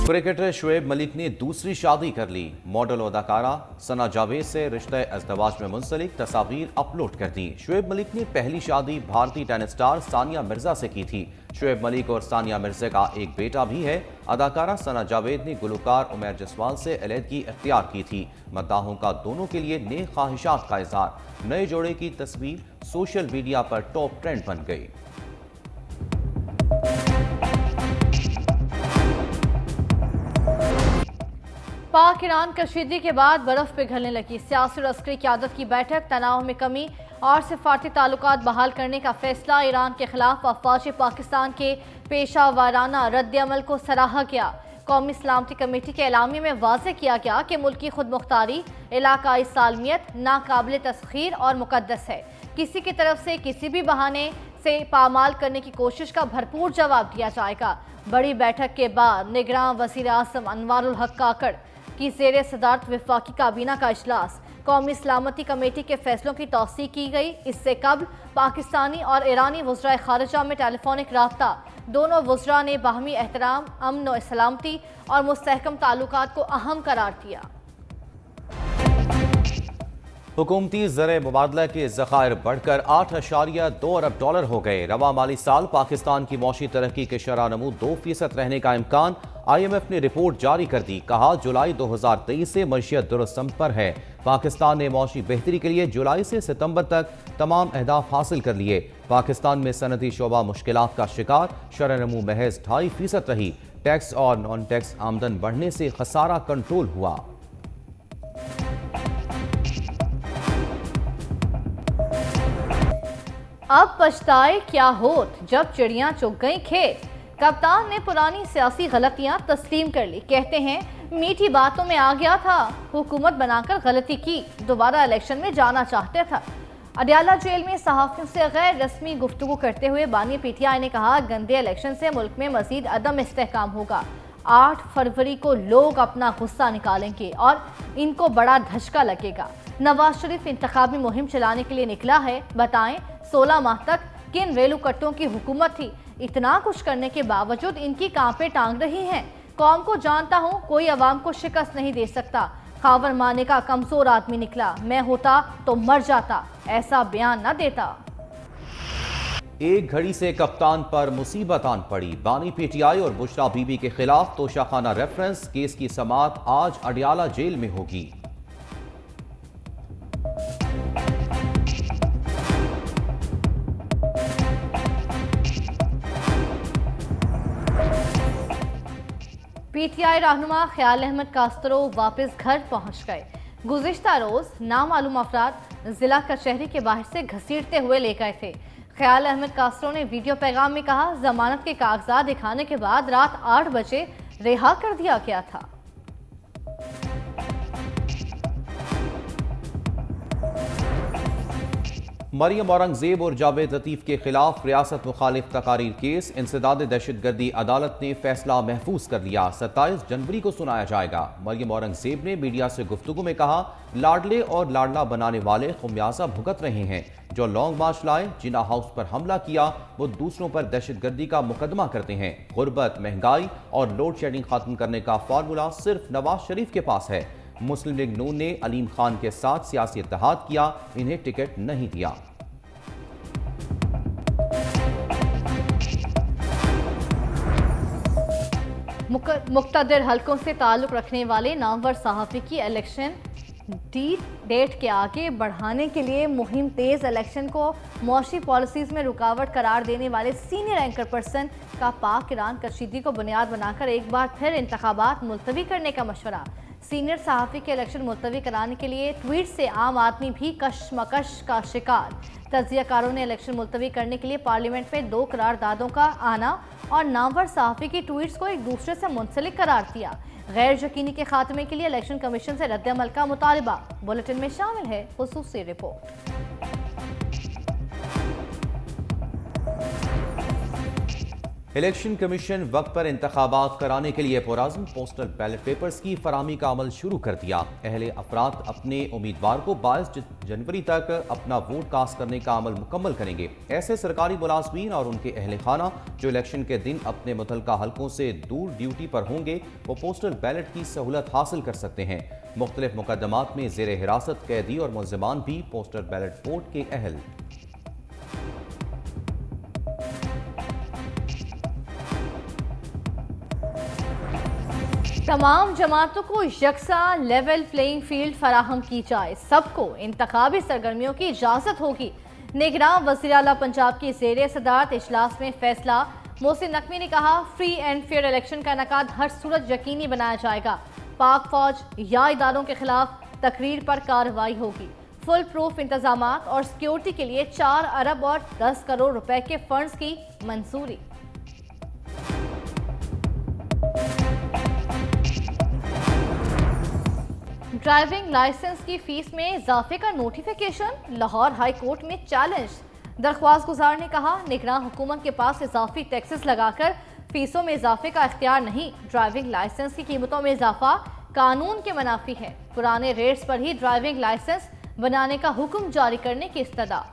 Cricketer Shoaib Malik ने दूसरी शादी कर ली। मॉडल अदाकारा सना जावेद से रिश्ते अज़दवाज में मुंसलिक तस्वीर अपलोड कर दी। शुएब मलिक ने पहली शादी भारतीय टेनिस स्टार सानिया मिर्जा से की थी। शुएब मलिक और सानिया मिर्जा का एक बेटा भी है। अदाकारा सना जावेद ने गुलकार उमैर जसवाल से अलहदगी इख्तियार की थी। मद्दाहों का दोनों के लिए नेक ख्वाहिशात का इज़हार। नए जोड़े की तस्वीर सोशल मीडिया पर टॉप ट्रेंड बन गई। पाक ईरान कशीदगी के बाद बर्फ पिघलने लगी। सियासी और अस्करी क़यादत की बैठक, तनाव में कमी और सिफारती ताल्लुकात बहाल करने का फैसला। ईरान के खिलाफ अफवाज पाकिस्तान के पेशा वाराना रद्द-ए-अमल को सराहा गया। कौमी सलामती कमेटी के एलामिया में वाज़ेह किया गया कि मुल्की खुद मुख्तारी, इलाकाई सालमियत नाकाबिल तस्खीर और मुकद्दस है। किसी की तरफ से किसी भी बहाने से पामाल करने की कोशिश का भरपूर जवाब दिया जाएगा। बड़ी बैठक के बाद निगरान वज़ीर आज़म अनवारुल हक काकड़ की ज़ेरे सदारत वफाकी काबीना का इजलास। कौमी सलामती कमेटी के फैसलों की तौसीक की गई। इससे कबल पाकिस्तानी और ईरानी वज़राए ख़ारिजा में टेलीफोनिक राब्ता। दोनों वज़रा ने बाहमी एहतराम, अमन व सलामती और मुस्तहकम ताल्लुकात को अहम करार दिया। हुकूमती ज़र मुबादला के ज़खायर बढ़कर 8.2 अरब डॉलर हो गए। रवा माली साल पाकिस्तान की मौशी तरक्की के शरह नमू 2% रहने का इम्कान। IMF ने रिपोर्ट जारी कर दी। कहा जुलाई 2023 से मईशत दुरुस्त पर है। पाकिस्तान ने मौशी बेहतरी के लिए जुलाई से सितंबर तक तमाम अहदाफ हासिल कर लिए। पाकिस्तान में सनती शोबा मुश्किलात का शिकार। शरह नमू महज 2.5% रही। टैक्स और नॉन टैक्स आमदन बढ़ने से खसारा कंट्रोल हुआ। अब पछताए क्या होत जब चिड़ियां चुग गई खेत। कप्तान ने पुरानी सियासी गलतियां तस्लीम कर ली। कहते हैं मीठी बातों में आ गया था, हुकूमत बनाकर गलती की, दोबारा इलेक्शन में जाना चाहते था। अडयाला जेल में सहाफियों से गैर रस्मी गुफ्तगू करते हुए बानी PTI ने कहा गंदे इलेक्शन से मुल्क में मजीद अदम इस्तेहकाम होगा। 8 फरवरी को लोग अपना गुस्सा निकालेंगे और इनको बड़ा धचका लगेगा। नवाज शरीफ इंतखाबी मुहिम चलाने के लिए निकला है। बताएं 16 माह तक किन रेलू कट्टों की हुकूमत थी। इतना कुछ करने के बावजूद इनकी कांपे टांग रही हैं। कौम को जानता हूं, कोई अवाम को शिकस्त नहीं दे सकता। खावर माने का कमजोर आदमी निकला। मैं होता तो मर जाता, ऐसा बयान न देता। एक घड़ी से कप्तान पर मुसीबत आन पड़ी। बानी PTI और बुशरा बीबी के खिलाफ तोशाखाना रेफरेंस केस की समाअत आज अडयाला जेल में होगी। PTI रहनुमा ख्याल अहमद कास्त्रो वापस घर पहुंच गए। गुज़िश्ता रोज नामालूम अफराद जिला कचहरी के बाहर से घसीटते हुए ले गए थे। ख्याल अहमद कास्त्रो ने वीडियो पैगाम में कहा जमानत के कागजात दिखाने के बाद रात 8 बजे रिहा कर दिया गया था। मरियम औरंगजेब और जावेद लतीफ के खिलाफ रियासत मुखालिफ तकारीर केस। इंसदाद दहशतगर्दी अदालत ने फैसला महफूज कर लिया। 27 जनवरी को सुनाया जाएगा। मरियम औरंगजेब ने मीडिया से गुफ्तगू में कहा लाडले और लाडला बनाने वाले खुमियाजा भुगत रहे हैं। जो लॉन्ग मार्च लाए, जिना हाउस पर हमला किया, वो दूसरों पर दहशतगर्दी का मुकदमा करते हैं। गुर्बत, महंगाई और लोड शेडिंग खत्म करने का फार्मूला सिर्फ नवाज शरीफ के पास है। मुस्लिम लीग नून ने अलीम खान के साथ सियासी इत्तेहाद किया, इन्हें टिकट नहीं दिया। मुक्तदिर हलकों से ताल्लुक रखने वाले नामवर सहाफ़ी की इलेक्शन डेट के आगे बढ़ाने के लिए मुहिम तेज। इलेक्शन को मौशी पॉलिसीज़ में रुकावट करार देने वाले सीनियर एंकर पर्सन का पाक ईरान कशीदगी को बुनियाद बनाकर एक बार फिर इंतखाबात मुलतवी करने का मशवरा। सीनियर सहाफ़ी के इलेक्शन मुलतवी कराने के लिए ट्वीट से आम आदमी भी कशमकश का शिकार। तज्ज़ियाकारों ने इलेक्शन मुलतवी करने के लिए पार्लियामेंट में 2 करारदादों का आना और नामवर सहाफ़ी की ट्वीट्स को एक दूसरे से मुंसलिक करार दिया। गैर यकीनी के खात्मे के लिए इलेक्शन कमीशन से रद्द-ए-अमल का मुतालबा। बुलेटिन में शामिल है खुसूसी रिपोर्ट। इलेक्शन कमीशन वक्त पर इंतखाबात कराने के लिए पुरज़्म पोस्टल बैलेट पेपर्स की फराहमी का अमल शुरू कर दिया। अहले अफराद अपने उम्मीदवार को 22 जनवरी तक अपना वोट कास्ट करने का अमल मुकम्मल करेंगे। ऐसे सरकारी मुलाजमीन और उनके अहले खाना जो इलेक्शन के दिन अपने मुतलका हलकों से दूर ड्यूटी पर होंगे वो पोस्टल बैलेट की सहूलत हासिल कर सकते हैं। मुख्तलिफ मुकदमात में ज़ेर हिरासत कैदी और मुल्ज़िमान भी पोस्टल बैलेट वोट के अहल। तमाम जमातों को यकसा लेवल प्लेइंग फील्ड फराहम की जाए, सबको इंतखाबी सरगर्मियों की इजाज़त होगी। निगरान वज़ीर आला पंजाब की ज़ेर सदारत इजलास में फैसला। मोहसिन नकवी ने कहा, फ्री एंड फेयर इलेक्शन का इनेकाद हर सूरत यकीनी बनाया जाएगा। पाक फौज या इदारों के खिलाफ तकरीर पर कार्रवाई होगी। फुल प्रूफ इंतजामात और सिक्योरिटी के लिए 4 अरब और 10 करोड़ रुपए के फंड्स की मंजूरी। ड्राइविंग लाइसेंस की फीस में इजाफे का नोटिफिकेशन, लाहौर हाई कोर्ट में चैलेंज। दरख्वास्त गुजार ने कहा, निगरान हुकूमत के पास इजाफी टैक्सेस लगाकर फीसों में इजाफे का इख्तियार नहीं। ड्राइविंग लाइसेंस की कीमतों में इजाफा कानून के मुनाफी है। पुराने रेट्स पर ही ड्राइविंग लाइसेंस बनाने का हुक्म जारी करने की इस्तदा।